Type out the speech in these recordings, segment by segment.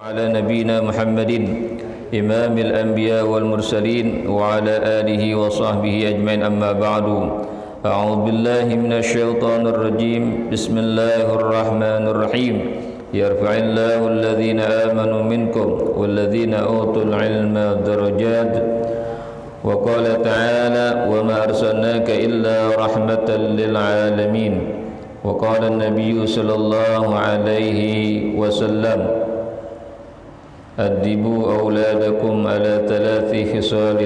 على نبينا محمد إمام الأنبياء والمرسلين وعلى آله وصحبه أجمعين أما بعد أعوذ بالله من الشيطان الرجيم بسم الله الرحمن الرحيم يرفع الله الذين آمنوا منكم والذين أوتوا العلم درجات وقال تعالى وما أرسلناك إلا رحمة للعالمين وقال النبي صلى الله عليه وسلم أدبوا أولادكم على ثلاث خصال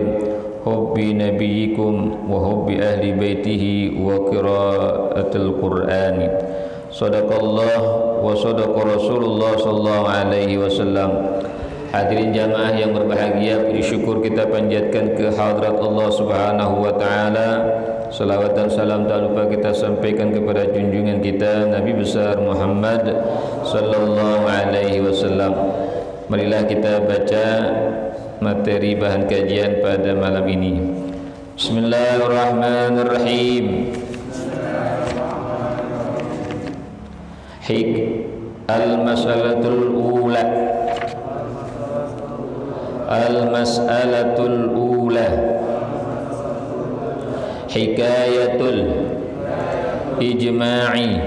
حب نبيكم وحب أهل بيته وقراءة القرآن صدق الله وصدق رسول الله صلى الله عليه وسلم. Hadirin jamaah yang berbahagia, puji syukur kita panjatkan ke hadrat Allah Subhanahu wa taala. Salawat dan salam tak lupa kita sampaikan kepada junjungan kita Nabi besar Muhammad sallallahu alaihi wasallam. Marilah kita baca materi bahan kajian pada malam ini. Bismillahirrahmanirrahim. Al-mas'alatul ula. Al-mas'alatul ula. Hikayatul ijma'i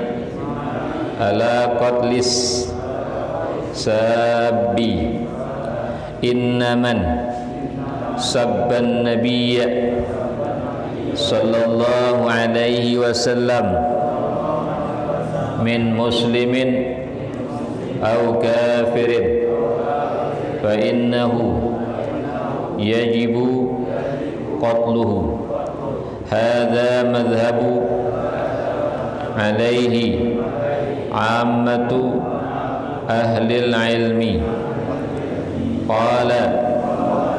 ala qatlis sabbi innaman sabban nabiyya sallallahu alaihi wasallam min muslimin aw kafirin fa innahu yajibu qatluhu hadha madhhabu alaihi ammatu ahlil ilmi. Qala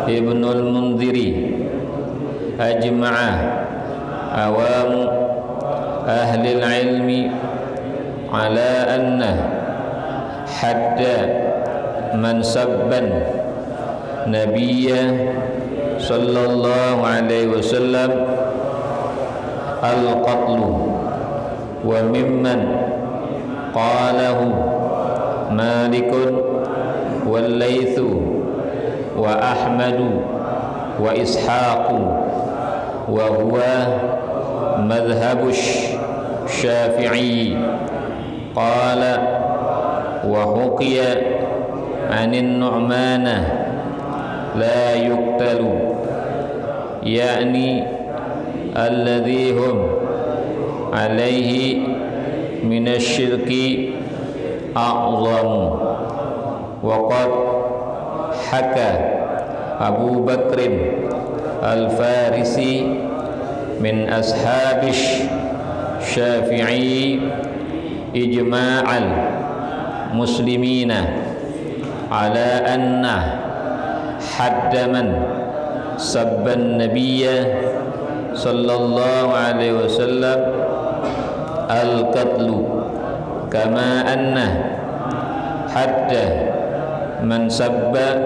Ibnul Mundhiri ajma'a awamu ahlil ilmi ala anna hadda man sabban nabiyya sallallahu alaihi wasallam al-qatlu wa mimman qalahu Malikun wal Laitsu wa Ahmadu wa Ishaqu wa huwa madhhabu Syafi'i. Qala wa huqiya 'anin Nu'man la yuqtalu ya'ni alladhi hum 'alaihi minasy-syirki a'zamu wa qad haka Abu Bakrin al-Farisi min ashabish Syafi'i ijma'al muslimina ala anna hadda man sabban nabiyya sallallahu alaihi wasallam al-qatlu kama anna hadda man sabba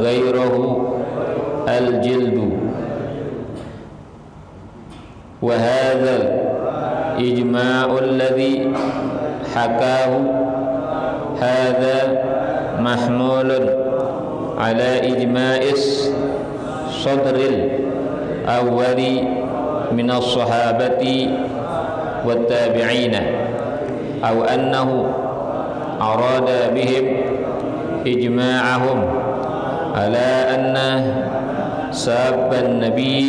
ghairahu al-jildu wa hadha ijma'u alladhi hakahu hadha mahmulun ala ijma'is sadril awwali min as-sahabati wat tabi'ina أو أنه أراد بهم إجماعهم على أن ساب النبي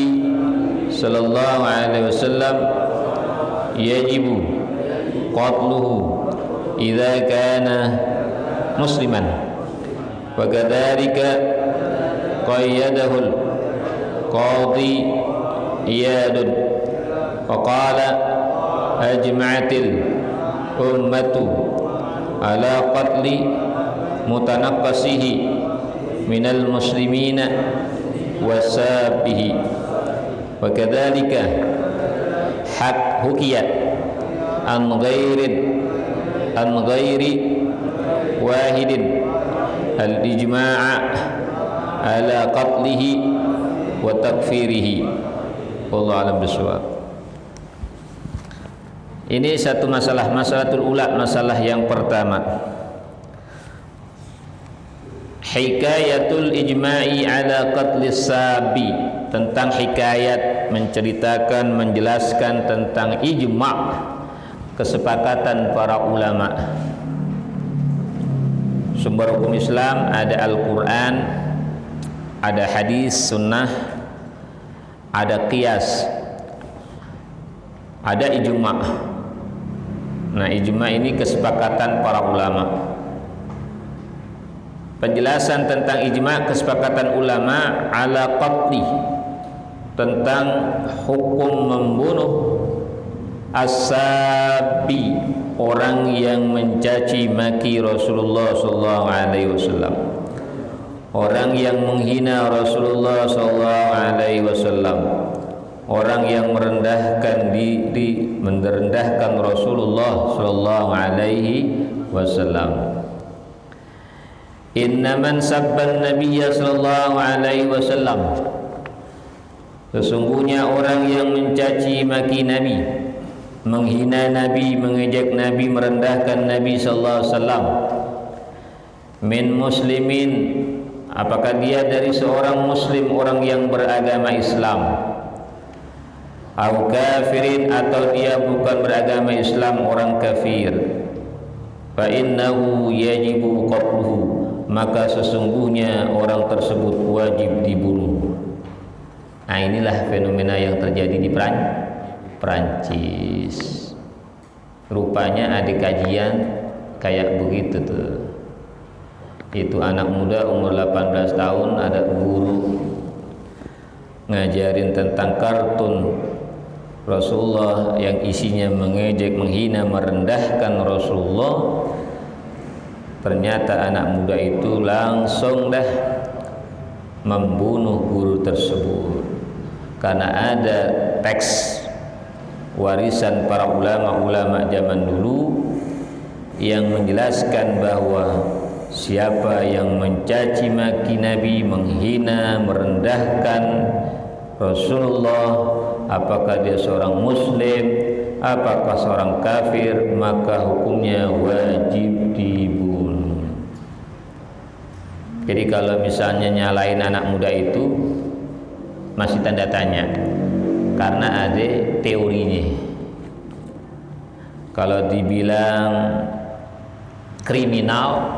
صلى الله عليه وسلم يجب قتله إذا كان مسلما وكذلك قيده القاضي إياد فقال أجمعت ummatu ala qatli mutanaqqasihi minal muslimina wasabihi wa kadzalika hukiyat an ghairi wahidin al ijma'a ala qatlihi wa takfirihi. Wallahu a'lam bishawab. Ini satu masalah, masalatul ula, masalah yang pertama. hikayatul ijma'i ala qatlis sabi, tentang hikayat, menceritakan, menjelaskan tentang ijma', kesepakatan para ulama. Sumber hukum Islam ada Al-Quran, ada hadis, sunnah, ada qiyas, ada ijma'. Nah, ijma' ini kesepakatan para ulama. Penjelasan tentang ijma', kesepakatan ulama ala qatli, tentang hukum membunuh as-sabi, orang yang mencaci maki Rasulullah sallallahu alaihi wasallam, orang yang menghina Rasulullah sallallahu alaihi wasallam, orang yang merendahkan diri, merendahkan Rasulullah sallallahu alaihi wasallam. Inna man sabban nabiyya sallallahu alaihi wasallam, sesungguhnya orang yang mencaci maki Nabi, menghina Nabi, mengejek Nabi, merendahkan Nabi sallallahu alaihi wasallam, min muslimin, apakah dia dari seorang muslim, orang yang beragama Islam, au kafirin, atau dia bukan beragama Islam, orang kafir, fa innahu yajibu qatluhu, maka sesungguhnya orang tersebut wajib dibunuh. Nah, inilah fenomena yang terjadi di Perancis. Rupanya ada kajian kayak begitu tuh. Itu anak muda umur 18 tahun, ada guru ngajarin tentang kartun Rasulullah yang isinya mengejek, menghina, merendahkan Rasulullah. Ternyata anak muda itu langsung dah membunuh guru tersebut, karena ada teks warisan para ulama-ulama zaman dulu yang menjelaskan bahwa siapa yang mencaci maki Nabi, menghina, merendahkan Rasulullah, apakah dia seorang muslim, apakah seorang kafir, maka hukumnya wajib dibunuh. Jadi kalau misalnya nyalain anak muda itu masih tanda tanya, karena ada teorinya. Kalau dibilang kriminal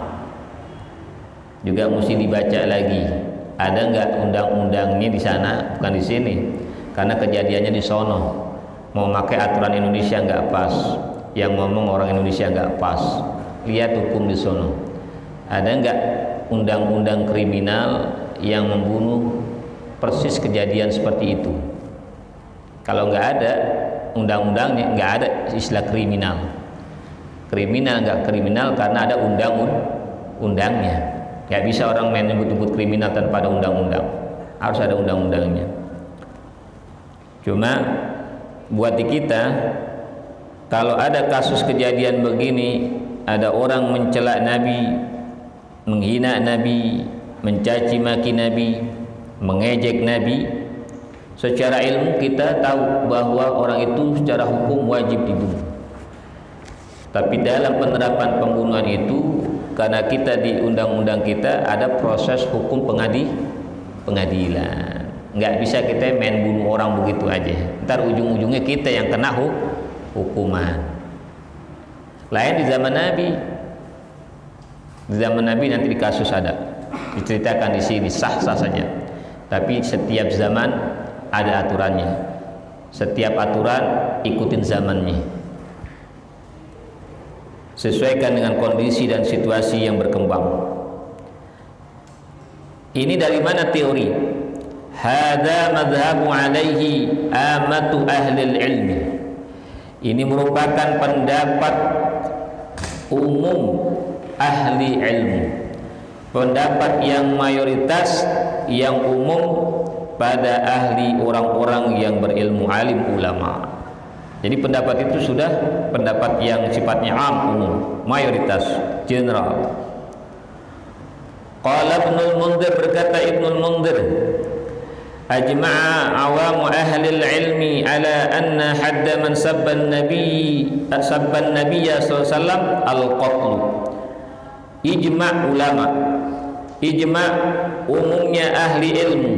juga mesti dibaca lagi, ada nggak undang-undangnya di sana, bukan di sini, karena kejadiannya di sono. Mau pakai aturan Indonesia nggak pas, yang ngomong orang Indonesia nggak pas, lihat hukum di sono. Ada nggak undang-undang kriminal yang membunuh persis kejadian seperti itu? Kalau nggak ada undang-undangnya, nggak ada istilah kriminal. Kriminal nggak kriminal karena ada undang-undangnya. Nggak bisa orang main nyebut-nyebut kriminal tanpa ada undang-undang, harus ada undang-undangnya. Cuma buat di kita, kalau ada kasus kejadian begini, ada orang mencela Nabi, menghina Nabi, mencaci maki Nabi, mengejek Nabi, secara ilmu kita tahu bahwa orang itu secara hukum wajib dibunuh. Tapi dalam penerapan pembunuhan itu, karena kita di undang-undang kita ada proses hukum pengadilan. Nggak bisa kita main bunuh orang begitu aja, ntar ujung-ujungnya kita yang kena hukuman. Lain di zaman Nabi. Di zaman Nabi nanti di kasus ada diceritakan di sini sah-sah saja. Tapi setiap zaman ada aturannya. Setiap aturan ikutin zamannya. Sesuaikan dengan kondisi dan situasi yang berkembang. Ini dari mana teori? Hada madhabu alaihi amatu ahlil ilmi. Ini merupakan pendapat umum ahli ilmu, pendapat yang mayoritas, yang umum pada ahli orang-orang yang berilmu, alim, ulama. Jadi pendapat itu sudah pendapat yang sifatnya am, umum, mayoritas, general. Qala Ibnul Mundhir, berkata Ibnul Mundhir, ajma'a awamu ahli ilmi ala anna hadda man sabban nabiyya sallallahu alaihi wasallam al-qatl. Ijma' ulama ijma' umumnya ahli ilmu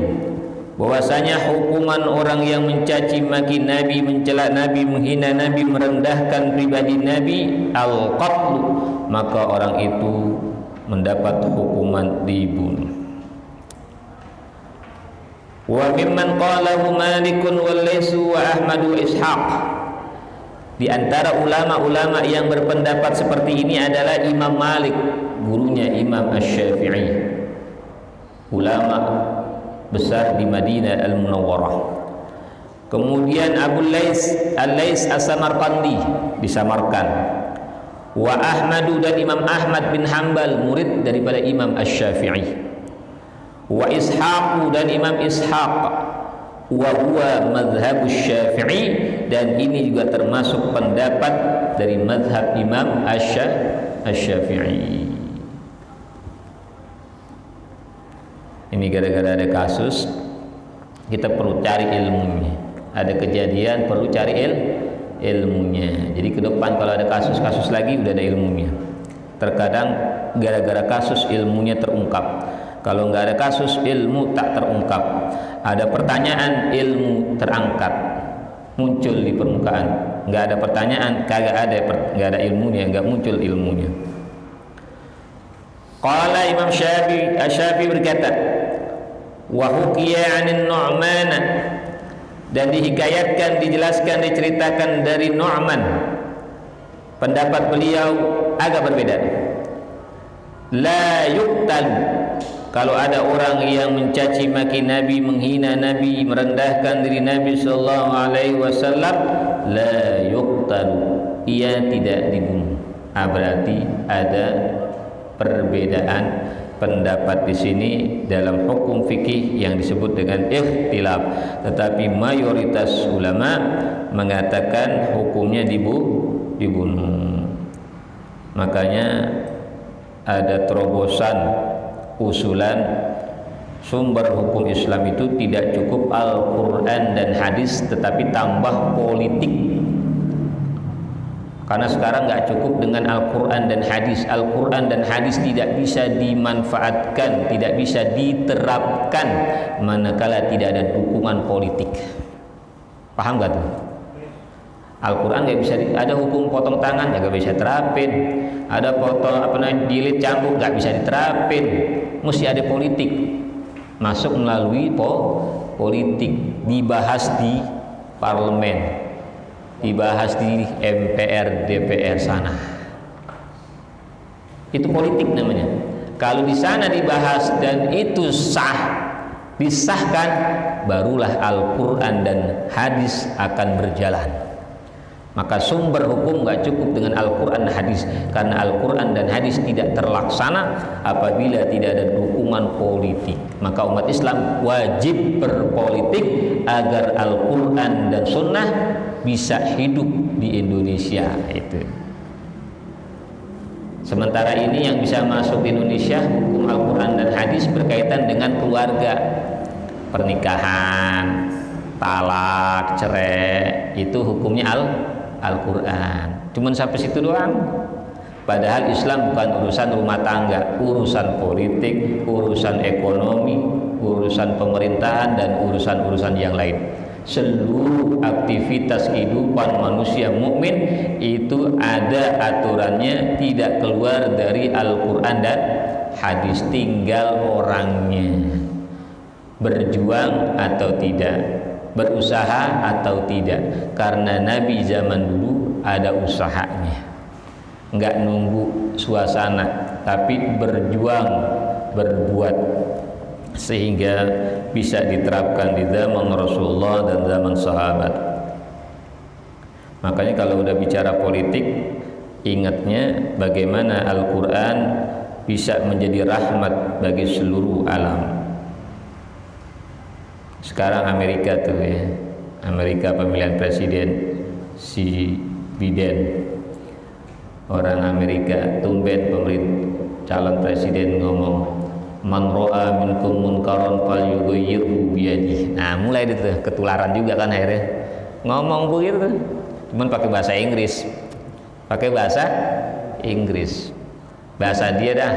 bahwasanya hukuman orang yang mencaci maki Nabi, mencela Nabi, menghina Nabi, merendahkan pribadi Nabi al-qatlu, maka orang itu mendapat hukuman dibunuh. Wa mimman qalahu Malikun wal Laisu wa Ahmad wa Ishaq. Di antara ulama-ulama yang berpendapat seperti ini adalah Imam Malik, gurunya Imam Asy-Syafi'i, ulama besar di Madinah Al-Munawwarah. Kemudian Abu Al-Lais As-Samarqandi di Samarkand. Wa Ahmadu, dan Imam Ahmad bin Hanbal, murid daripada Imam Asy-Syafi'i. Wa Ishaq, dan Imam Ishaq, wa huwa madhhabus Syafi'i, dan ini juga termasuk pendapat dari madhab Imam Asy-Syafi'i. Ini gara-gara ada kasus, kita perlu cari ilmunya. Ada kejadian, perlu cari ilmunya. Jadi ke depan kalau ada kasus-kasus lagi udah ada ilmunya. Terkadang gara-gara kasus ilmunya terungkap. Kalau nggak ada kasus, ilmu tak terungkap. Ada pertanyaan, ilmu terangkat, muncul di permukaan. Nggak ada pertanyaan, nggak ada ilmunya, nggak muncul ilmunya. Qala Imam Syafi'i berkata, wa hukiya 'anin Nu'man, dan dihikayatkan, dijelaskan, diceritakan dari Nu'man. Pendapat beliau agak berbeda. La yuqtal, kalau ada orang yang mencaci maki Nabi, menghina Nabi, merendahkan diri Nabi sallallahu alaihi wasallam, la yuqtal, ia tidak dibunuh. Berarti ada perbedaan pendapat di sini dalam hukum fikih yang disebut dengan ikhtilaf, tetapi mayoritas ulama mengatakan hukumnya dibunuh. Makanya ada terobosan usulan sumber hukum Islam itu tidak cukup Al-Quran dan hadis, tetapi tambah politik. Karena sekarang nggak cukup dengan Al-Quran dan hadis. Al-Quran dan hadis tidak bisa dimanfaatkan, tidak bisa diterapkan manakala tidak ada dukungan politik. Paham gak tuh? Al-Quran nggak bisa ada hukum potong tangan, nggak bisa terapin. Ada potong jilid cambuk, nggak bisa diterapin. Mesti ada politik, masuk melalui politik, dibahas di parlemen, dibahas di MPR, DPR sana. Itu politik namanya. Kalau di sana dibahas dan itu sah, disahkan, barulah Al-Quran dan hadis akan berjalan. Maka sumber hukum nggak cukup dengan Al-Quran dan hadis, karena Al-Quran dan hadis tidak terlaksana apabila tidak ada dukungan politik. Maka umat Islam wajib berpolitik agar Al-Quran dan Sunnah bisa hidup di Indonesia. Itu. Sementara ini yang bisa masuk di Indonesia hukum Al-Quran dan hadis berkaitan dengan keluarga, pernikahan, talak, cerai, itu hukumnya Al-Quran. Cuman sampai situ doang. Padahal Islam bukan urusan rumah tangga, urusan politik, urusan ekonomi, urusan pemerintahan, dan urusan-urusan yang lain. Seluruh aktivitas kehidupan manusia mukmin itu ada aturannya, tidak keluar dari Al-Quran dan hadis. Tinggal orangnya berjuang atau tidak, berusaha atau tidak. Karena Nabi zaman dulu ada usahanya, nggak nunggu suasana, tapi berjuang, berbuat, sehingga bisa diterapkan di zaman Rasulullah dan zaman sahabat. Makanya kalau udah bicara politik, ingatnya bagaimana Al-Quran bisa menjadi rahmat bagi seluruh alam. Sekarang Amerika tuh ya, Amerika pemilihan presiden, si Biden, orang Amerika, tumben calon presiden ngomong, man ro'a minkum munkaron falyughayyirhu biyadihi. Nah, mulai itu ketularan juga kan akhirnya ngomong begitu, cuman pakai bahasa Inggris, bahasa dia dah.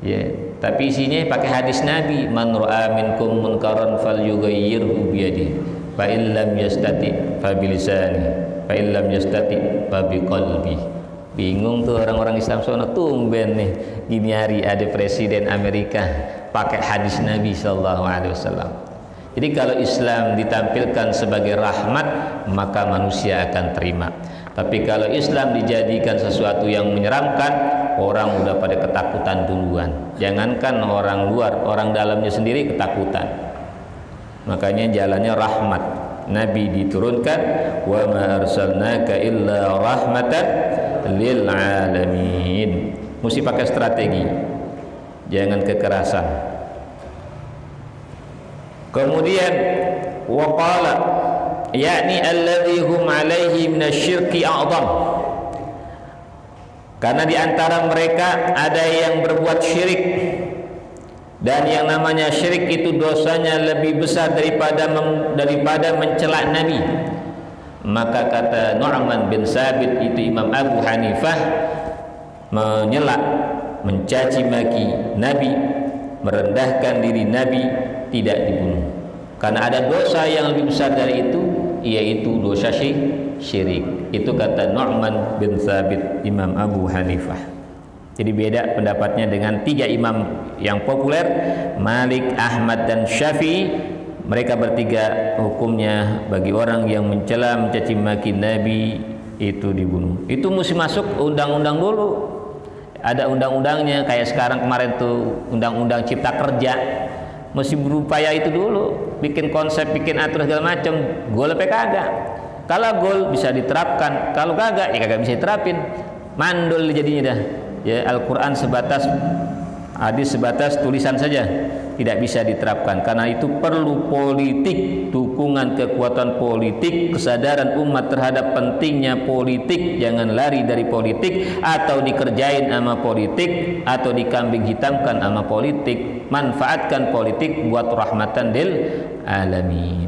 Ya, tapi isinya pakai hadis Nabi, man ra'a minkum munkaran falyughayyirhu biyadihi, fa in lam yastati fa bilisani, fa in lam yastati fa biqalbi. Bingung tuh orang-orang Islam sono, tumben nih gini hari ada presiden Amerika pakai hadis Nabi sallallahu alaihi wasallam. Jadi kalau Islam ditampilkan sebagai rahmat, maka manusia akan terima. Tapi kalau Islam dijadikan sesuatu yang menyeramkan, orang udah pada ketakutan duluan. Jangankan orang luar, orang dalamnya sendiri ketakutan. Makanya jalannya rahmat. Nabi diturunkan, wa ma arsalnaka illa rahmatan lil alamin. Mesti pakai strategi, jangan kekerasan. Kemudian waqala, yakni alladhi hum alaihi minasyirki a'zam, karena di antara mereka ada yang berbuat syirik, dan yang namanya syirik itu dosanya lebih besar daripada mencela Nabi. Maka kata Nu'man bin Sabit, itu Imam Abu Hanifah menyela, mencaci maki Nabi, merendahkan diri Nabi, tidak dibunuh. Karena ada dosa yang lebih besar dari itu, yaitu dosa syirik. Itu kata Nu'man bin Sabit, Imam Abu Hanifah. Jadi beda pendapatnya dengan tiga imam yang populer, Malik, Ahmad, dan Syafi'i. Mereka bertiga hukumnya bagi orang yang mencela, mencaci maki Nabi itu dibunuh. Itu mesti masuk undang-undang dulu. Ada undang-undangnya, kayak sekarang kemarin tuh undang-undang cipta kerja. Mesti berupaya itu dulu, bikin konsep, bikin aturan segala macam. Gol apa kagak? Kalau gol bisa diterapkan, kalau kagak ya kagak bisa diterapin. Mandul jadinya dah. Ya, Al-Quran sebatas hadis, sebatas tulisan saja, tidak bisa diterapkan. Karena itu perlu politik, dukungan kekuatan politik, kesadaran umat terhadap pentingnya politik. Jangan lari dari politik, atau dikerjain sama politik, atau dikambing hitamkan sama politik. Manfaatkan politik buat rahmatan lil alamin.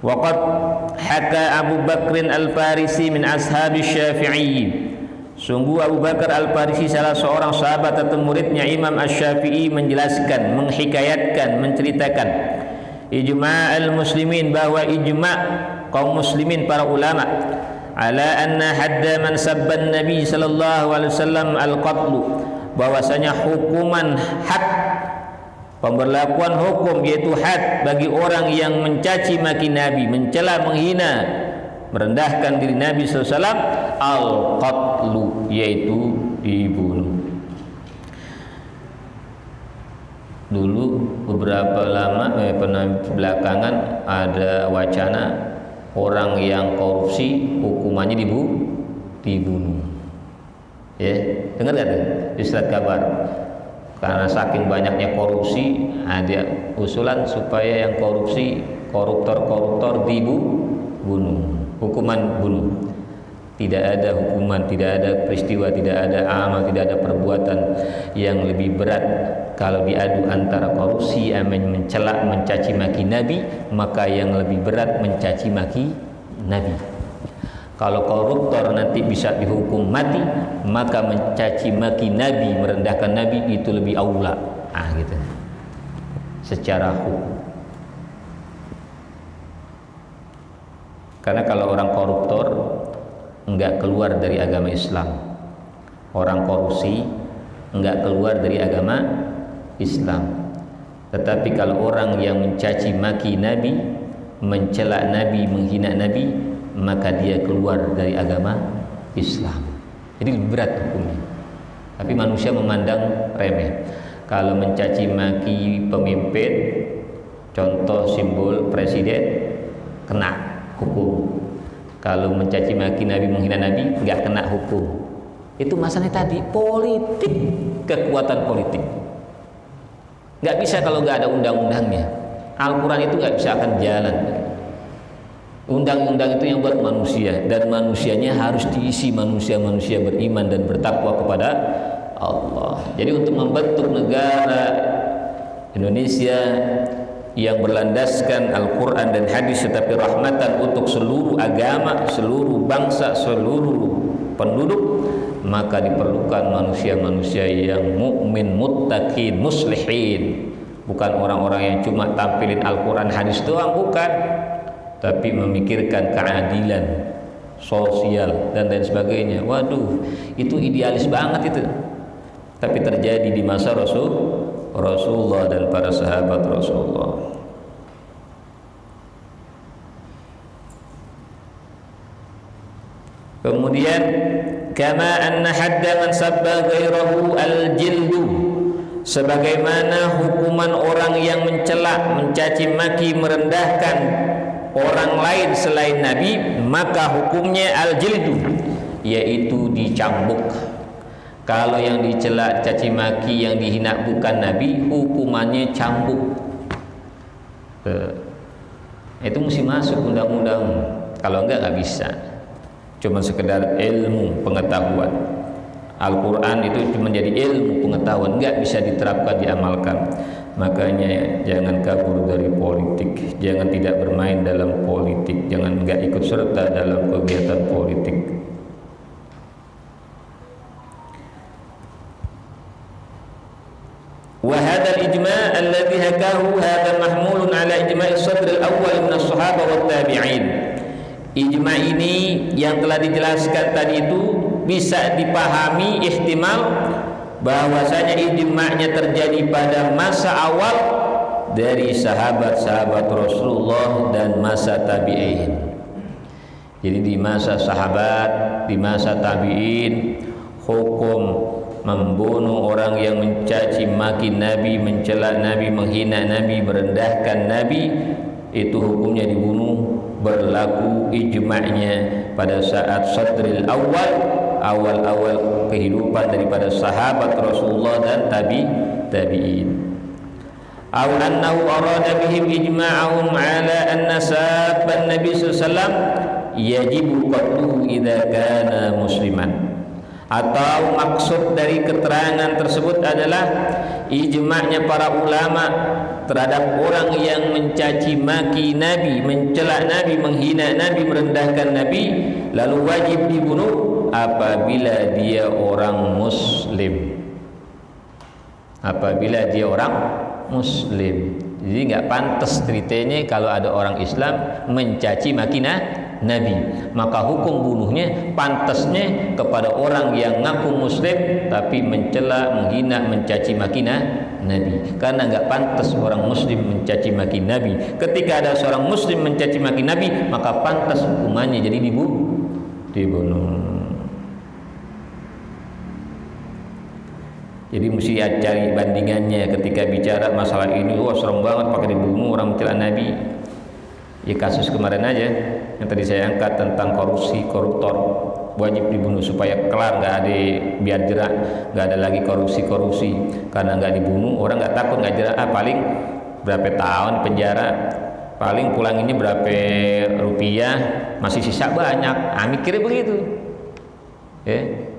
Waqad haka Abu Bakrin Al-Farisi min ashabi Syafi'i. Sungguh Abu Bakar Al-Farisi, salah seorang sahabat atau muridnya Imam Asy-Syafi'i, menjelaskan, menghikayatkan, menceritakan ijma' al-muslimin, bahwa ijma' kaum muslimin, para ulama, ala anna hadda man sabban Nabi sallallahu alaihi wasallam al-qatlu, bahwasanya hukuman had, pemberlakuan hukum yaitu had bagi orang yang mencaci maki Nabi, mencela, menghina, merendahkan diri Nabi SAW, al-qatlu, yaitu dibunuh. Dulu beberapa lama belakangan ada wacana orang yang korupsi hukumannya dibunuh. Ya, dengar gak tuh di surat kabar? Karena saking banyaknya korupsi, ada usulan supaya yang korupsi, koruptor dibunuh. Hukuman bunuh. Tidak ada hukuman, tidak ada peristiwa, tidak ada amal, tidak ada perbuatan yang lebih berat kalau diadu antara korupsi sama mencela, mencaci maki Nabi, maka yang lebih berat mencaci maki Nabi. Kalau koruptor nanti bisa dihukum mati, maka mencaci maki Nabi, merendahkan Nabi itu lebih aula. Gitu. Secara hukum. Karena kalau orang koruptor enggak keluar dari agama Islam, orang korupsi enggak keluar dari agama Islam. Tetapi kalau orang yang mencaci maki Nabi, mencela Nabi, menghina Nabi, maka dia keluar dari agama Islam. Jadi lebih berat hukumnya. Tapi manusia memandang remeh. Kalau mencaci maki pemimpin, contoh simbol presiden, kena hukum. Kalau mencaci maki Nabi, menghina Nabi, nggak kena hukum. Itu masalahnya tadi, politik, kekuatan politik. Nggak bisa kalau nggak ada undang-undangnya. Al-Quran itu nggak bisa akan jalan. Undang-undang itu yang buat manusia, dan manusianya harus diisi manusia-manusia beriman dan bertakwa kepada Allah. Jadi untuk membentuk negara Indonesia yang berlandaskan Al-Quran dan hadis, tetapi rahmatan untuk seluruh agama, seluruh bangsa, seluruh penduduk, maka diperlukan manusia-manusia yang mukmin, muttaqin, muslihin. Bukan orang-orang yang cuma tampilin Al-Quran, hadis doang, bukan, tapi memikirkan keadilan sosial dan lain sebagainya. Waduh, itu idealis banget itu. Tapi terjadi di masa Rasulullah dan para sahabat Rasulullah. Kemudian kama anna hadda man sabba ghairahu al-jildu, sebagaimana hukuman orang yang mencela, mencaci maki, merendahkan orang lain selain Nabi, maka hukumnya al-jildu, yaitu dicambuk. Kalau yang dicela, caci maki, yang dihina bukan Nabi, hukumannya cambuk. Itu mesti masuk undang-undang. Kalau enggak bisa. Cuma sekedar ilmu pengetahuan. Al-Quran itu cuma jadi ilmu pengetahuan, enggak bisa diterapkan, diamalkan. Makanya jangan kabur dari politik, jangan tidak bermain dalam politik, jangan enggak ikut serta dalam kegiatan politik. Wa hadzal ijma' alladhi hakahu hadha mahmulun ala ijma'i sadr al-awwal min as-sahabah wat tabi'in. Ijma' ini yang telah dijelaskan tadi itu bisa dipahami ihtimal bahwasanya ijma'nya terjadi pada masa awal dari sahabat-sahabat Rasulullah dan masa tabi'in. Jadi di masa sahabat, di masa tabi'in, hukum membunuh orang yang mencaci maki Nabi, mencela Nabi, menghina Nabi, merendahkan Nabi, itu hukumnya dibunuh, berlaku ijma'nya pada saat sadril awal kehidupan daripada sahabat Rasulullah dan tabi'in. Aw annahu arada bihim ijma'ahum ala anna sabban Nabi sallallahu alaihi wasallam yajibu qatluhu idza kana musliman. Atau maksud dari keterangan tersebut adalah ijma'nya para ulama terhadap orang yang mencaci maki Nabi, mencela Nabi, menghina Nabi, merendahkan Nabi, lalu wajib dibunuh apabila dia orang muslim. Apabila dia orang muslim. Jadi nggak pantas ceritanya kalau ada orang Islam mencaci maki Nabi, maka hukum bunuhnya pantasnya kepada orang yang ngaku muslim tapi mencela, menghina, mencaci maki Nabi. Karena nggak pantas orang muslim mencaci maki Nabi. Ketika ada seorang muslim mencaci maki Nabi, maka pantas hukumannya jadi dibunuh. Jadi mesti cari bandingannya ketika bicara masalah ini. Wah, serem banget pakai dibunuh orang mencela Nabi. Ya kasus kemarin aja yang tadi saya angkat tentang korupsi, koruptor wajib dibunuh supaya kelar, nggak ada, biar jerak, nggak ada lagi korupsi. Karena nggak dibunuh, orang nggak takut, nggak jerak, paling berapa tahun penjara, paling pulanginnya berapa rupiah, masih sisa banyak. Mikirnya begitu,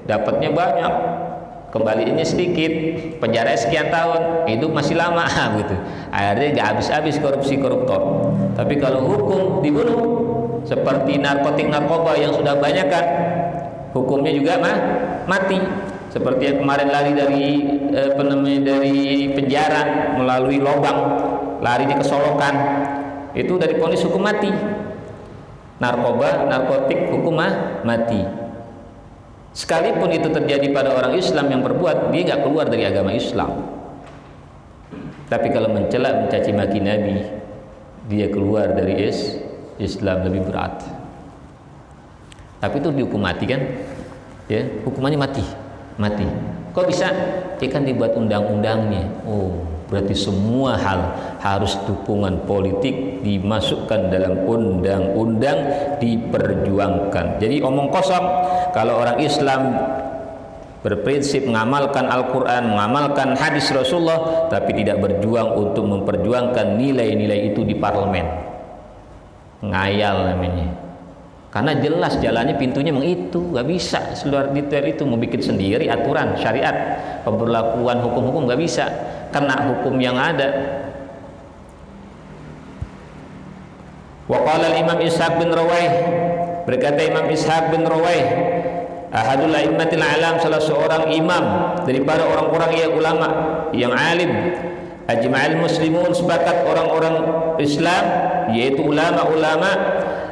dapatnya banyak, kembaliinnya sedikit, penjara sekian tahun, hidup masih lama gitu. Akhirnya nggak habis-habis korupsi koruptor. Tapi kalau hukum dibunuh seperti narkoba yang sudah banyak kan, hukumnya juga mati. Seperti yang kemarin lari dari dari penjara melalui lubang, larinya ke Solokan, itu dari vonis hukum mati. Narkotik hukum mati. Sekalipun itu terjadi pada orang Islam yang berbuat, dia nggak keluar dari agama Islam. Tapi kalau mencela, mencaci maki Nabi, dia keluar dari Islam, lebih berat. Tapi itu dihukum mati kan? Ya, hukumannya mati. Kok bisa? Dia kan dibuat undang-undangnya. Oh, berarti semua hal harus dukungan politik dimasukkan dalam undang-undang, diperjuangkan. Jadi omong kosong kalau orang Islam berprinsip mengamalkan Al-Quran, mengamalkan hadis Rasulullah, tapi tidak berjuang untuk memperjuangkan nilai-nilai itu di parlemen, ngayal namanya. Karena jelas jalannya, pintunya memang itu, nggak bisa seluar detail itu mau bikin sendiri aturan syariat pemberlakuan hukum-hukum, nggak bisa, kena hukum yang ada. Wa qala Imam Ishaq bin Rawaih, berkata Imam Ishaq bin Rawaih, ahadul a'immatil a'lam, salah seorang imam daripada orang-orang yang ulama yang alim. Ajma'al muslimun, sepakat orang-orang Islam yaitu ulama-ulama,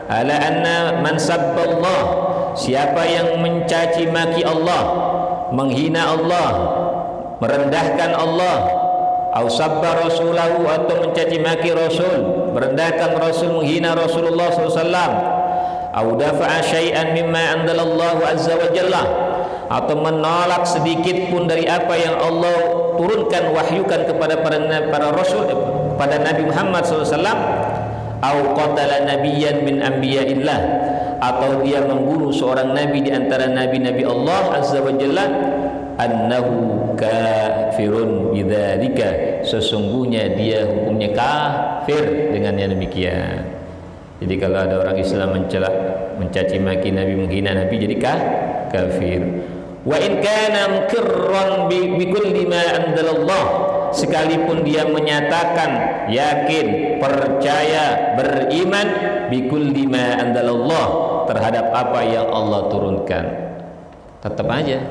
ala anna man sabballah, siapa yang mencaci maki Allah, menghina Allah, merendahkan Allah, au sabba rasulahu, atau mencaci maki Rasul, merendahkan Rasul, menghina Rasulullah SAW, au dafa'a syai'an mimma anzalallahu azza wa jalla, atau menolak sedikit pun dari apa yang Allah turunkan, wahyukan kepada para Rasul, kepada Nabi Muhammad SAW, au qatala nabiyyan min anbiya'illah, atau dia membunuh seorang nabi di antara nabi-nabi Allah azza wa jalla, annahu kafirun bidzalika, sesungguhnya dia hukumnya kafir dengan yang demikian. Jadi kalau ada orang Islam mencela, mencaci maki nabi, menghina nabi, jadi kafir. Wa in kana muqirran bi kulli ma anzalallah, sekalipun dia menyatakan yakin, percaya, beriman bi kulli ma anzalallah, terhadap apa yang Allah turunkan, tetap aja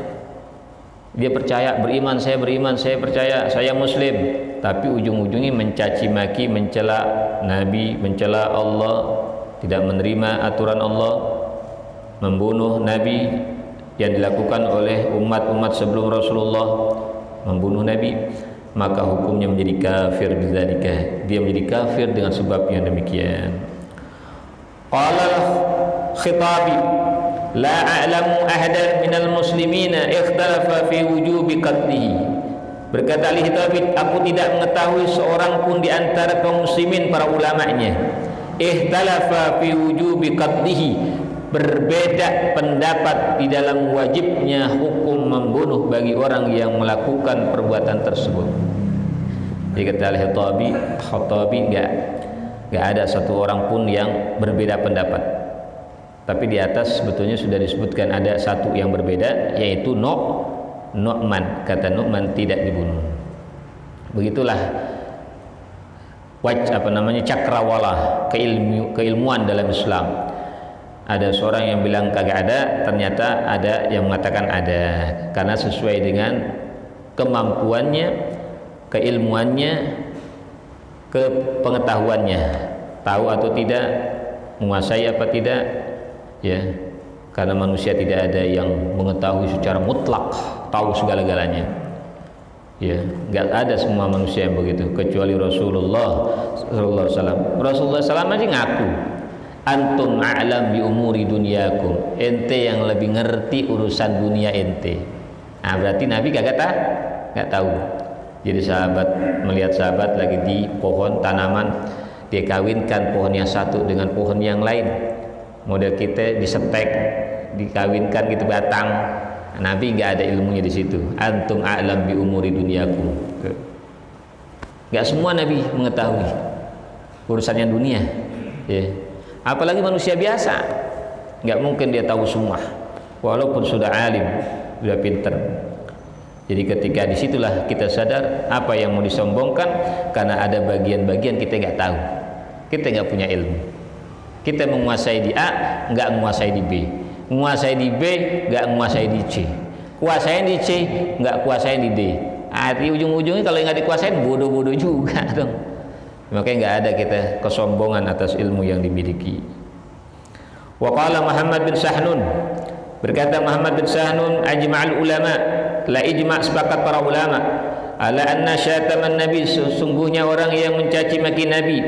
dia percaya, beriman, saya percaya, saya muslim, tapi ujung-ujungnya mencaci maki, mencela nabi, mencela Allah, tidak menerima aturan Allah, membunuh nabi yang dilakukan oleh umat-umat sebelum Rasulullah, membunuh nabi, maka hukumnya menjadi kafir bidzalika, dia menjadi kafir dengan sebab yang demikian. Qala Khitabi, la a'lamu ahadan minal muslimina ikhtalafa fi wujubi qatlihi. Berkata Al-Khitabi, aku tidak mengetahui seorang pun di antara kaum muslimin, para ulamanya, ikhtalafa fi wujubi qatlihi, berbeda pendapat di dalam wajibnya hukum membunuh bagi orang yang melakukan perbuatan tersebut. Jadi kata Al-Khattabi, enggak ada satu orang pun yang berbeda pendapat. Tapi di atas sebetulnya sudah disebutkan ada satu yang berbeda, yaitu Nu'man. Kata Nu'man tidak dibunuh. Begitulah cakrawala, keilmuan dalam Islam. Ada seorang yang bilang kagak ada, ternyata ada yang mengatakan ada, karena sesuai dengan kemampuannya, keilmuannya, kepengetahuannya, tahu atau tidak, menguasai apa tidak, ya. Karena manusia tidak ada yang mengetahui secara mutlak, tahu segala-galanya, ya. Enggak ada semua manusia yang begitu, kecuali Rasulullah SAW. Rasulullah SAW aja ngaku, antum a'lam bi umuri dunyakum, ente yang lebih ngerti urusan dunia ente. Nah, berarti Nabi kagak tahu. Jadi sahabat melihat sahabat lagi di pohon tanaman, dia kawinkan pohon yang satu dengan pohon yang lain. Model kita disetek, dikawinkan gitu batang. Nabi nggak ada ilmunya di situ. Antum a'lam bi umuri dunyakum. Nggak semua Nabi mengetahui urusannya dunia, ya. Apalagi manusia biasa, nggak mungkin dia tahu semua, walaupun sudah alim, sudah pinter. Jadi ketika disitulah kita sadar apa yang mau disombongkan, karena ada bagian-bagian kita nggak tahu, kita nggak punya ilmu. Kita menguasai di A, nggak menguasai di B, menguasai di B, nggak menguasai di C, kuasain di C, nggak kuasain di D. Arti ujung-ujungnya kalau nggak dikuasain bodoh-bodoh juga dong. Makanya nggak ada kita kesombongan atas ilmu yang dimiliki. Wa qala Muhammad bin Sahnun, berkata Muhammad bin Sahnun, ajma'al ulama, la ijma' sepakat para ulama, ala anna syataman nabi, sesungguhnya orang yang mencaci maki nabi,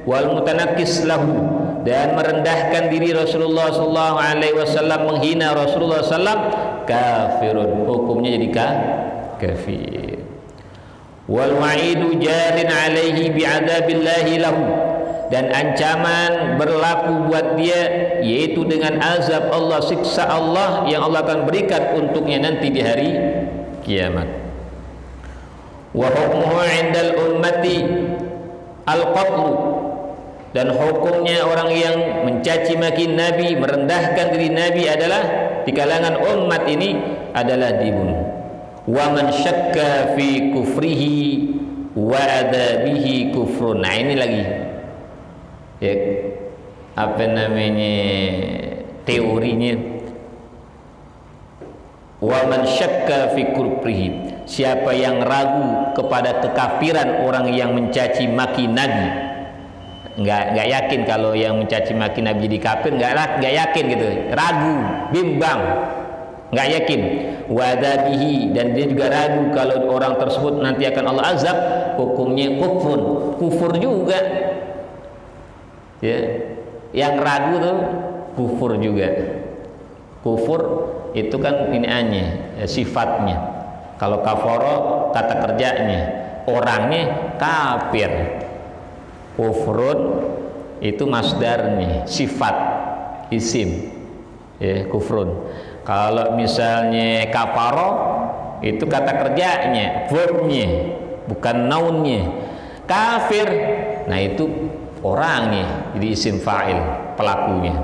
wal mutanakkis lahu, dan merendahkan diri Rasulullah sallallahu alaihi wasallam, menghina Rasulullah sallam, kafirun, hukumnya jadi kafir. Wal wa'idu jarin alaihi bi'adabillahi lahu, dan ancaman berlaku buat dia, yaitu dengan azab Allah, siksa Allah yang Allah akan berikan untuknya nanti di hari kiamat. Wa hukmuhu 'indal ummati al-qatlu, dan hukumnya orang yang mencaci maki Nabi, merendahkan diri Nabi adalah di kalangan umat ini adalah dibunuh. Wa man syakka fi kufrihi wa adabihi kufrun. Nah ini lagi ya, apa namanya, teorinya Wa man syakka fi kufrihi, siapa yang ragu kepada kekafiran orang yang mencaci maki Nabi, nggak yakin kalau yang mencaci maki Nabi jadi kafir, nggak yakin gitu, ragu, bimbang, nggak yakin. Wadabihi, dan dia juga ragu kalau orang tersebut nanti akan Allah azab, hukumnya kufur juga. Ya, yang ragu tuh kufur juga. Kufur itu kan iniannya, sifatnya. Kalau kafaro kata kerjanya, orangnya kafir. Kufrun itu masdarnya, sifat, isim, ya, kufrun. Kalau misalnya kafaro itu kata kerjanya, verbnya, bukan nounnya. Kafir, nah itu orangnya, jadi isim fa'il, pelakunya.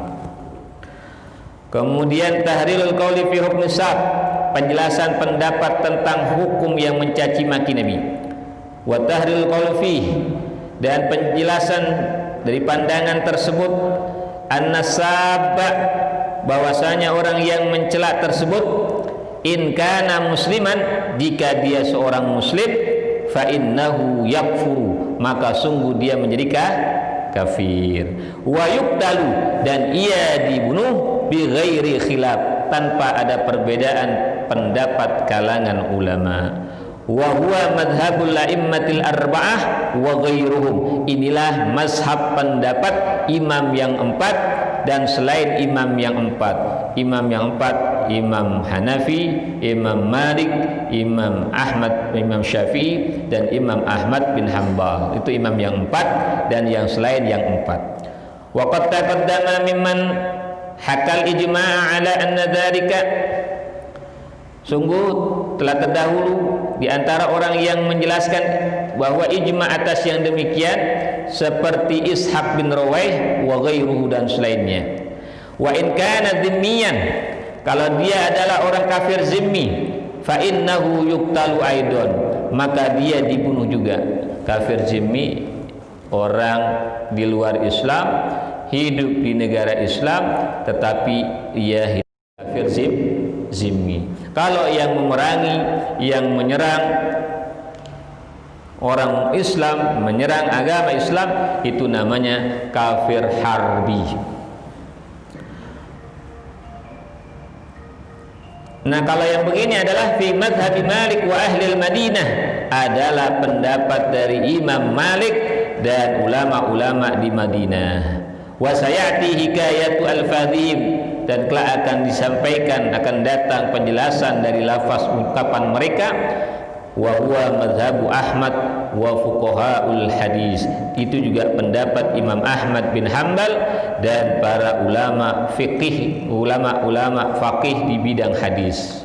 Kemudian tahrilul qauli fi hukmi sab, penjelasan pendapat tentang hukum yang mencaci maki Nabi. Wa tahrilul qauli fi, dan penjelasan dari pandangan tersebut, an-nasab, bahwasanya orang yang mencela tersebut, in kana musliman, jika dia seorang muslim, fa innahu yakfuru, maka sungguh dia menjadi kafir. Wa yuqtalu, dan ia dibunuh bi ghairi khilaf, tanpa ada perbedaan pendapat kalangan ulama. Wa huwa madhhabul la'immatil arba'ah wa ghairuhum, inilah mazhab pendapat imam yang empat dan selain imam yang empat. Imam yang empat, Imam Hanafi, Imam Malik, Imam Ahmad, Imam Syafi'i, dan Imam Ahmad bin Hanbal. Itu imam yang empat dan yang selain yang empat. Wa qad taqaddama mimman hakal ijma'a ala anna dzalika, sungguh telah terdahulu di antara orang yang menjelaskan bahwa ijma' atas yang demikian, seperti Ishaq bin Rawaih wa ghairuhu, dan selainnya. Wa in kana dhimmiyan, kalau dia adalah orang kafir zimmi, fa innahu yuqtalu aidon, maka dia dibunuh juga. Kafir zimmi, orang di luar Islam, hidup di negara Islam, tetapi ia hidup kafir zimmi. Kalau yang memerangi, yang menyerang orang Islam, menyerang agama Islam, itu namanya kafir harbi. Nah, kalau yang begini adalah fi madhhabi Malik wa ahli Madinah, adalah pendapat dari Imam Malik dan ulama-ulama di Madinah. Wa sayati hikayatu al-fadhim, dan kelak akan disampaikan, akan datang penjelasan dari lafaz ungkapan mereka. Wa huwa madhabu Ahmad wa fuqahaul hadis, itu juga pendapat Imam Ahmad bin Hanbal dan para ulama fikih, ulama faqih di bidang hadis.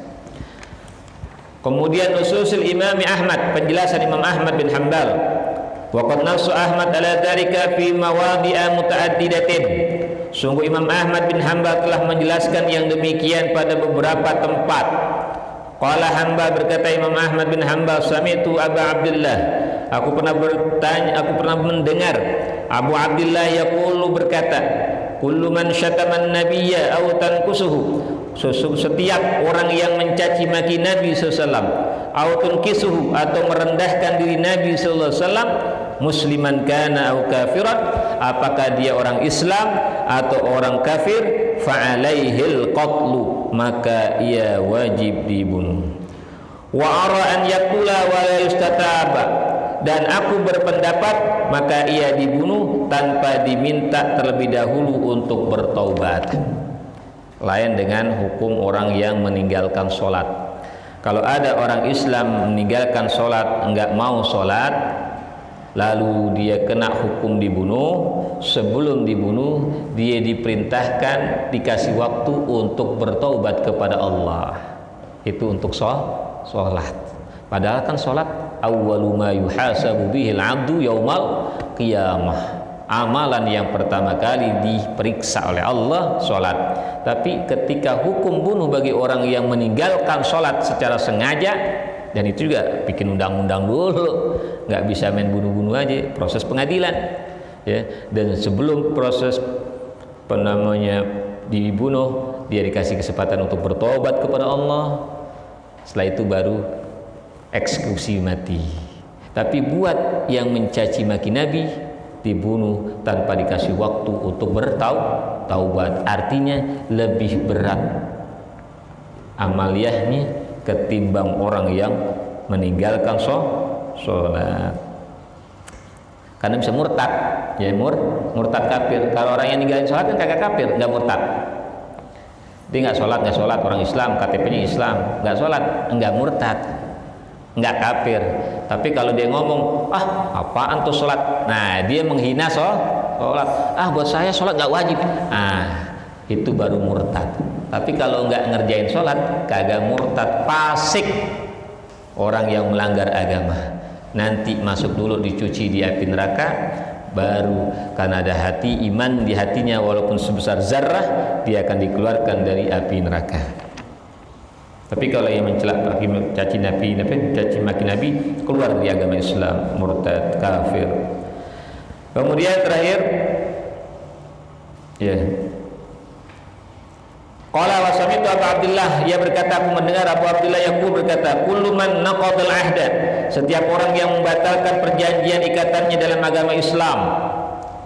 Kemudian nususul Imam Ahmad, penjelasan Imam Ahmad bin Hanbal. Wa qad nassa Ahmad ala dzalika fi mawadhi'a mutaaddidatin, sungguh Imam Ahmad bin Hanbal telah menjelaskan yang demikian pada beberapa tempat. Qala Hanbal, berkata Imam Ahmad bin Hanbal, sami'tu Abu Abdullah, aku pernah mendengar Abu Abdullah yaqulu, berkata, kullu man syataman nabiyya aw tankusuhu, setiap orang yang mencaci maki Nabi sallallahu alaihi wasallam, aw tunkisuhu, atau merendahkan diri Nabi sallallahu alaihi wasallam, musliman kana aw kafiran, apakah dia orang Islam atau orang kafir, fa alaihil qatlu, maka ia wajib dibunuh. Wa ara an yaqula wa la yustataba, dan aku berpendapat maka ia dibunuh tanpa diminta terlebih dahulu untuk bertaubat. Lain dengan hukum orang yang meninggalkan sholat. Kalau ada orang Islam meninggalkan sholat, enggak mau sholat, lalu dia kena hukum dibunuh, sebelum dibunuh dia diperintahkan, dikasih waktu untuk bertaubat kepada Allah. Itu untuk sholat. Padahal kan sholat awwalu ma yuhasabu bihil abdu yaumal qiyamah, amalan yang pertama kali diperiksa oleh Allah, sholat. Tapi ketika hukum bunuh bagi orang yang meninggalkan sholat secara sengaja, dan itu juga bikin undang-undang dulu, nggak bisa main bunuh-bunuh aja, proses pengadilan, ya. Dan sebelum proses dibunuh, dia dikasih kesempatan untuk bertobat kepada Allah, Setelah itu baru eksekusi mati. Tapi buat yang mencaci maki Nabi dibunuh tanpa dikasih waktu untuk bertaubat. Artinya lebih berat amaliyahnya ketimbang orang yang meninggalkan sholat. Karena bisa murtad, ya murtad kafir. Kalau orang yang ninggalin sholat kan kagak kafir, nggak murtad. Dia nggak sholat orang Islam, KTP-nya Islam, nggak sholat, nggak murtad, nggak kafir. Tapi kalau dia ngomong, apaan tuh sholat? Nah, dia menghina sholat. Buat saya sholat nggak wajib. Itu baru murtad. Tapi kalau nggak ngerjain sholat, kagak murtad, fasik, orang yang melanggar agama. Nanti masuk dulu dicuci di api neraka, baru karena ada hati iman di hatinya walaupun sebesar zarrah, dia akan dikeluarkan dari api neraka. Tapi kalau yang mencela caci maki Nabi, keluar dari agama Islam, murtad, kafir. Kemudian terakhir, qala wa sami'tu Abu Abdullah, ia berkata, aku mendengar Abu Abdullah yaqul berkata, kullu man naqadal ahda, setiap orang yang membatalkan perjanjian ikatannya dalam agama Islam,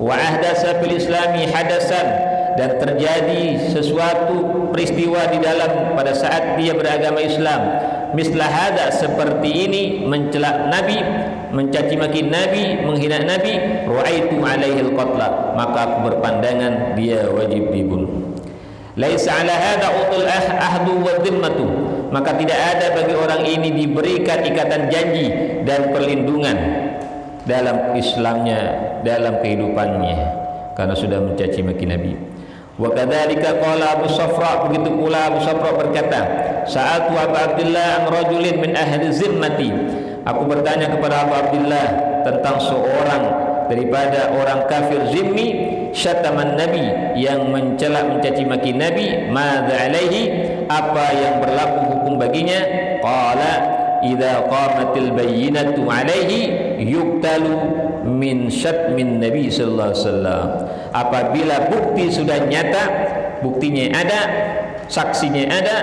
wa ahdasa fil islami hadasan, dan terjadi sesuatu peristiwa di dalam pada saat dia beragama Islam, mislah hada, seperti ini, mencela Nabi, mencaci maki Nabi, menghina Nabi, ru'aitu alaihi al-qatla, maka aku berpandangan dia wajib dibunuh. Laisa ala hada utul ahdu wa dhimmatu, maka tidak ada bagi orang ini diberikan ikatan janji dan perlindungan dalam Islamnya, dalam kehidupannya, karena sudah mencaci maki Nabi. Wa kadzalika qala Abu Safra, begitu pula Abu Safra berkata, sa'atu Abu Abdullah an rajulin min ahli zimmati, aku bertanya kepada Abu Abdullah tentang seorang daripada orang kafir zimmi, syataman Nabi, yang mencela mencaci maki Nabi, madza alaihi, apa yang berlaku hukum baginya? Qala idza qamatil bayyinatu alaihi yuqtalu min syatmin Nabi sallallahu alaihi wasallam. Apabila bukti sudah nyata, buktinya ada, saksinya ada,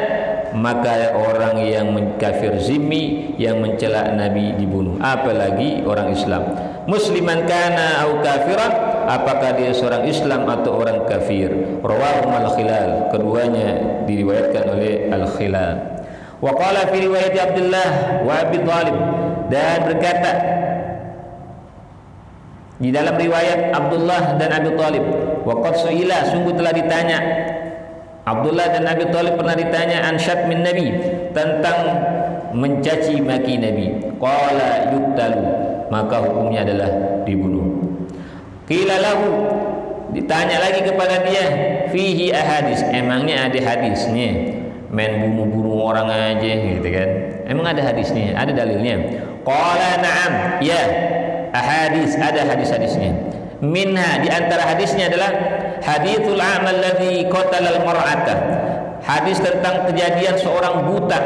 maka orang yang kafir zimmi, yang mencela Nabi dibunuh. Apalagi orang Islam, musliman kana au kafiran, apakah dia seorang Islam atau orang kafir. Rawahu al-Khilal, keduanya diriwayatkan oleh al-Khilal. Wa qala fi riwayat Abdullah wa Abi Thalib, dan berkata di dalam riwayat Abdullah dan Abi Thalib, wa qad su'ila, sungguh telah ditanya Abdullah dan Abi Thalib, pernah ditanya an syatmin Nabi, tentang mencaci maki Nabi. Qala yuqtalu, maka hukumnya adalah dibunuh. Qila lahu, ditanya lagi kepada dia, fihi ahadis, emangnya ada hadisnya? Main bunuh-bunuh orang aja gitu kan, emang ada hadisnya, ada dalilnya? Qala na'am, ya, ahadis, ada hadis-hadisnya. Minha, di antara hadisnya adalah hadithul a'mal ladzi qatala al-mar'ata, hadis tentang kejadian seorang buta.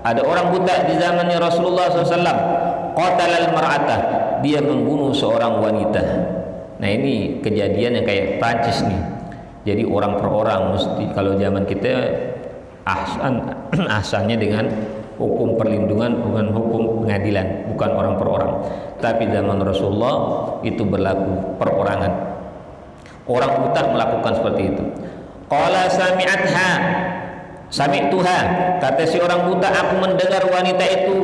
Ada orang buta di zamannya Rasulullah SAW, qatala al-mar'ata, dia membunuh seorang wanita. Nah, ini kejadian yang kayak Prancis nih. Jadi orang per orang, mesti kalau zaman kita ahsannya dengan hukum perlindungan, bukan hukum pengadilan, bukan orang per orang. Tapi zaman Rasulullah itu berlaku perorangan. Orang buta melakukan seperti itu. Qala sami'tuha, kata si orang buta, aku mendengar wanita itu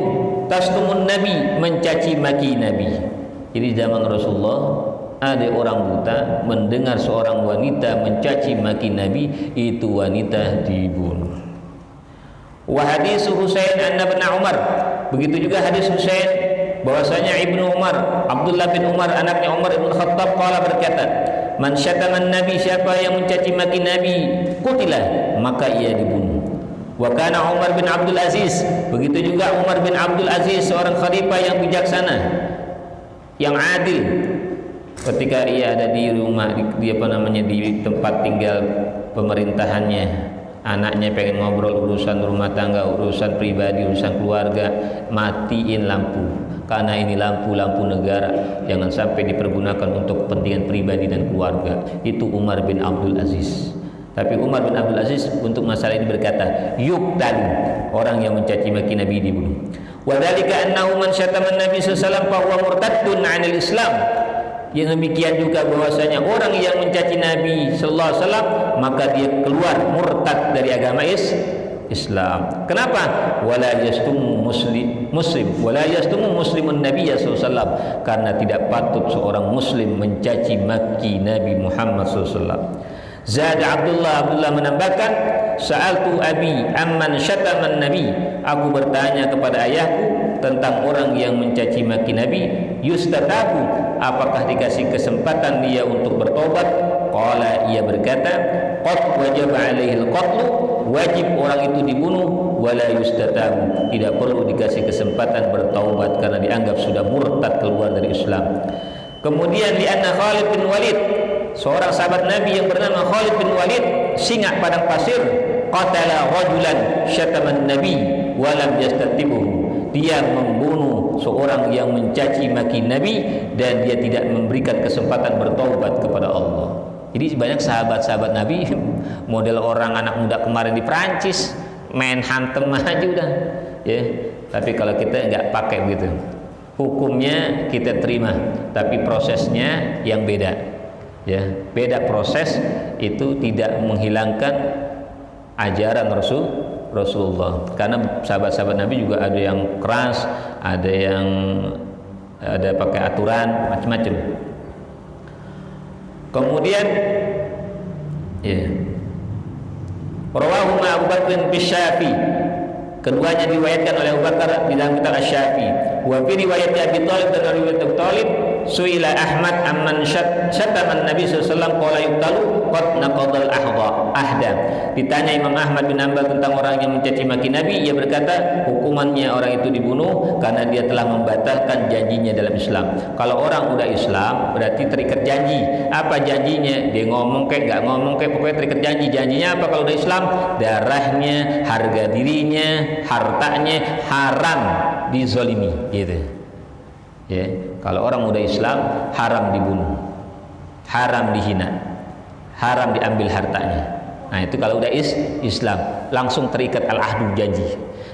tasdumun Nabi, mencaci maki Nabi. Jadi zaman Rasulullah ada orang buta mendengar seorang wanita mencaci maki Nabi, itu wanita dibunuh. Wa hadis Husain an Ibn Umar, begitu juga hadis Husain bahwasanya Ibnu Umar, Abdullah bin Umar anaknya Umar bin Khattab, qala berkata, man syataman Nabi, siapa yang mencaci maki Nabi, qutila, maka ia dibunuh. Wa kana Umar bin Abdul Aziz, begitu juga Umar bin Abdul Aziz, seorang khalifah yang bijaksana, yang adil. Ketika ia ada di rumah, di tempat tinggal pemerintahannya, anaknya pengen ngobrol urusan rumah tangga, urusan pribadi, urusan keluarga, matiin lampu, karena ini lampu negara, jangan sampai dipergunakan untuk kepentingan pribadi dan keluarga. Itu Umar bin Abdul Aziz. Tapi Umar bin Abdul Aziz untuk masalah ini berkata, yuqtal, orang yang mencaci maki Nabi dibunuh. Wa dzalika annahu man syatama Nabi sallallahu alaihi wasallam fa huwa murtaddun 'anil Islam. Yang demikian juga bahwasanya orang yang mencaci Nabi sallallahu alaihi wasallam maka dia keluar murtad dari agama Islam. Kenapa? Wala yastumu muslim wala yastumu muslimun Nabi sallallahu alaihi wasallam, karena tidak patut seorang muslim mencaci maki Nabi Muhammad sallallahu alaihi wasallam. Zad Abdullah menambahkan, sa'altu abi amman syataman nabi, aku bertanya kepada ayahku tentang orang yang mencaci maki Nabi, yustatabu, apakah dikasih kesempatan dia untuk bertobat? Qala, ia berkata, qad wajaba alaihi al-qatlu, wajib orang itu dibunuh, wala yustatabu, tidak perlu dikasih kesempatan bertaubat karena dianggap sudah murtad keluar dari Islam. Kemudian lianna Khalid bin Walid, seorang sahabat Nabi yang bernama Khalid bin Walid, singa padang pasir, qatala rajulan syataman Nabi wa lam yastatibuhu, dia membunuh seorang yang mencaci maki Nabi dan dia tidak memberikan kesempatan bertaubat kepada Allah. Jadi banyak sahabat-sahabat Nabi model orang anak muda kemarin di Perancis, main hantem aja udah ya. Tapi kalau kita nggak pakai begitu, hukumnya kita terima, tapi prosesnya yang beda ya. Beda proses itu tidak menghilangkan ajaran Rasulullah, karena sahabat-sahabat Nabi juga ada yang keras, ada pakai aturan macam-macam. Kemudian ya, rawahu Abu Bakr bin Syafi, keduanya diriwayatkan oleh Abu Bakar di dalam kitab Asy-Syafi. Wa fi riwayat Abi Thalib dan riwayat Abu Thalib, suila Ahmad amman syataman Nabi sallallahu alaihi wasallam qala yuqtalu qad naqadal ahda. Ditanya Imam Ahmad bin Hanbal tentang orang yang mencaci maki Nabi, ia berkata hukumannya orang itu dibunuh karena dia telah membatalkan janjinya dalam Islam. Kalau orang udah Islam berarti terikat janji. Apa janjinya? Dia ngomong kayak nggak ngomong kayak, pokoknya terikat janji. Janjinya apa kalau udah Islam? Darahnya, harga dirinya, hartanya haram dizolimi gitu ya. Kalau orang udah Islam haram dibunuh, haram dihina, haram diambil hartanya. Nah itu kalau udah Islam langsung terikat al-ahdu, janji.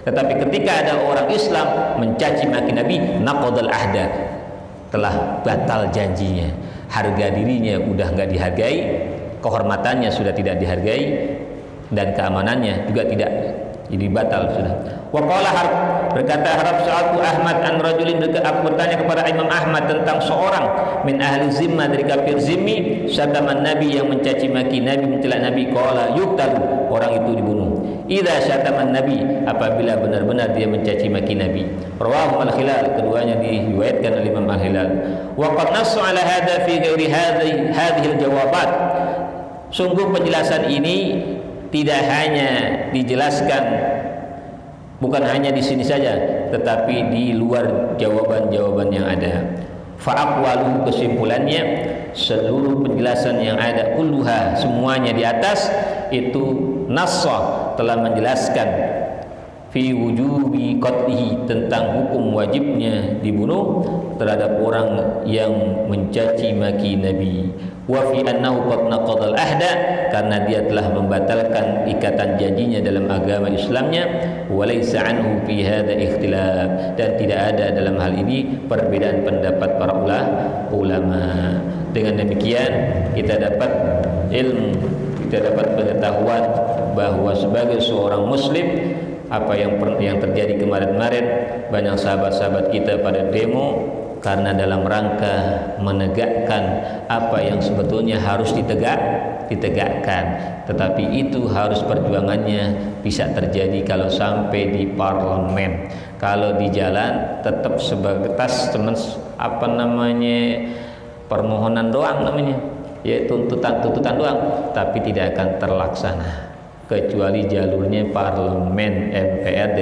Tetapi ketika ada orang Islam mencaci maki Nabi, naqadal ahda, telah batal janjinya, harga dirinya udah nggak dihargai, kehormatannya sudah tidak dihargai, dan keamanannya juga tidak, jadi batal sudah. Wa qala Harb, berkata Harb, sa'altu Ahmad an rajulin, aku bertanya kepada Imam Ahmad tentang seorang min ahli zimmah, dari kafir zimmi, syataman Nabi, yang mencaci maki Nabi, mencela Nabi, qala yuqtalu, orang itu dibunuh. Idza syataman Nabi, apabila benar-benar dia mencaci maki Nabi. Rawahu Al-Hilal, keduanya diriwayatkan oleh Imam Al-Hilal. Wa qad nassa ala hadza fi ghairi hadhihi al-jawabat. Sungguh penjelasan ini tidak hanya dijelaskan, bukan hanya di sini saja, tetapi di luar jawaban-jawaban yang ada. Fa'aqwalu, kesimpulannya, seluruh penjelasan yang ada, kulluha, semuanya di atas itu nassa, telah menjelaskan fi wujubi qatlihi, tentang hukum wajibnya dibunuh terhadap orang yang mencaci maki Nabi. Wa fi annahu qad naqadal ahda, karena dia telah membatalkan ikatan janjinya dalam agama Islamnya. Wa laisa anhu fi hadza ikhtilaf, dan tidak ada dalam hal ini perbedaan pendapat para ulama. Dengan demikian kita dapat ilmu, kita dapat pengetahuan bahwa sebagai seorang muslim, apa yang terjadi kemarin-kemarin, banyak sahabat-sahabat kita pada demo karena dalam rangka menegakkan apa yang sebetulnya harus ditegakkan. Tetapi itu harus perjuangannya bisa terjadi kalau sampai di parlemen. Kalau di jalan tetap sebatas permohonan doang namanya, ya tuntutan doang, tapi tidak akan terlaksana kecuali jalurnya parlemen, MPR,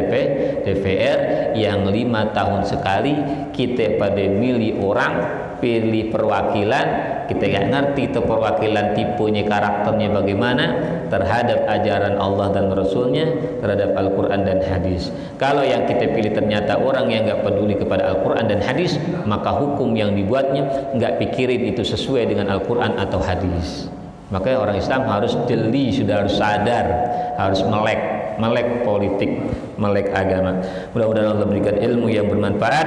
DPR yang 5 tahun sekali kita pada milih orang, pilih perwakilan, kita nggak ngerti itu perwakilan tipenya, karakternya bagaimana terhadap ajaran Allah dan Rasulnya, terhadap Al-Quran dan hadis. Kalau yang kita pilih ternyata orang yang nggak peduli kepada Al-Quran dan hadis, maka hukum yang dibuatnya nggak pikirin itu sesuai dengan Al-Quran atau hadis. Makanya orang Islam harus jeli, sudah harus sadar, harus melek politik, melek agama. Mudah-mudahan Allah berikan ilmu yang bermanfaat.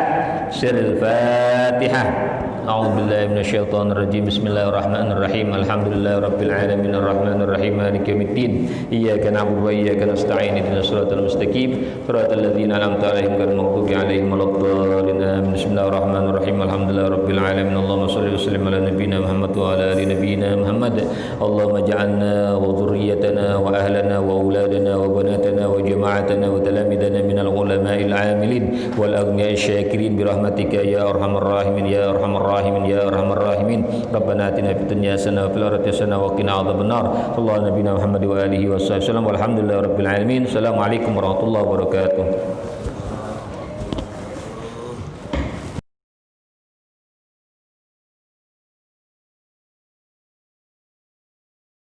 Sirrul Fatihah. A'udzubillahi minasyaitonir rajim. Bismillahirrahmanirrahim. Alhamdulillahirabbil alamin arrahmanir rahim maliki yaumiddin. Iyyaka na'budu wa iyyaka nasta'in. Ihdinas siratal mustaqim. Siratal ladzina an'amta 'alaihim ghairil maghdubi 'alaihim waladdallin. Amin. Bismillahirrahmanirrahim. Alhamdulillahirabbil alamin. Allahumma shalli wa sallim ala nabiyyina Muhammad wa ala ali nabiyyina Muhammad. Allahumma ij'alna wa dhurriyatana wa ahlana wa auladana wa banatana wa jama'atana wa talamidana minal ulama'il 'amilin wal aghniya'i syakirin bi rahmatika ya arhamar rahimin ya arhamar rahimin ya arhamar rahimin. Rabbana atina fid dunya hasanah wa fil akhirati hasanah wa qina adzabannar. Sallallahu nabiyana Muhammad wa alihi wasallam. Walhamdulillahirabbil alamin. Assalamualaikum warahmatullahi wabarakatuh.